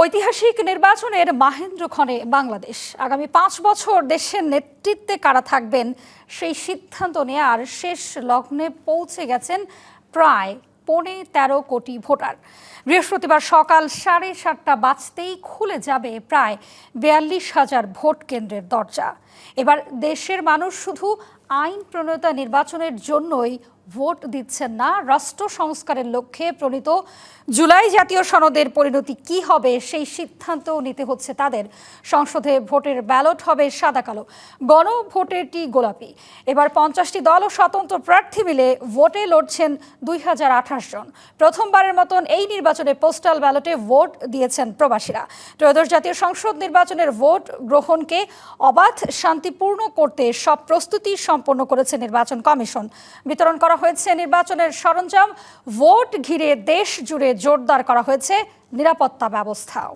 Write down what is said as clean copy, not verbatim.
ঐতিহাসিক নির্বাচনের মাহেন্দ্রক্ষণে বাংলাদেশ। আগামী 5 বছর দেশের নেতৃত্বে কারা থাকবেন সেই সিদ্ধান্ত নেওয়ার শেষ লগ্নে পৌঁছে গেছেন প্রায় 13.5 কোটি ভোটার। বৃহস্পতিবার সকাল 7:30 বাজতেই খুলে যাবে প্রায় 42,000 ভোট কেন্দ্রের দরজা। এবার দেশের মানুষ শুধু আইন প্রণেতা নির্বাচনের জন্যই ভোট দিচ্ছেন না, রাষ্ট্র সংস্কারের লক্ষ্যে প্রণীত জুলাই জাতীয় সনদের পরিণতি কি হবে সেই সিদ্ধান্ত নিতে হচ্ছে তাদের। সংসদে ভোটের ব্যালট হবে সাদা কালো, গণভোটেরটি গোলাপি। এবার 50টি দল ও স্বতন্ত্র প্রার্থী মিলে ভোটে লড়ছেন 2028 জন। প্রথমবারের মতন এই নির্বাচনে পোস্টাল ব্যালটে ভোট দিয়েছেন প্রবাসীরা। ত্রয়োদশ জাতীয় সংসদ নির্বাচনের ভোট গ্রহণকে অবাধ শান্তিপূর্ণ করতে সব প্রস্তুতি সম্পন্ন করেছে নির্বাচন কমিশন। বিতরণ করা হয়েছে নির্বাচনের সরঞ্জাম। ভোট ঘিরে দেশ জুড়ে জোরদার করা হয়েছে নিরাপত্তা ব্যবস্থাও।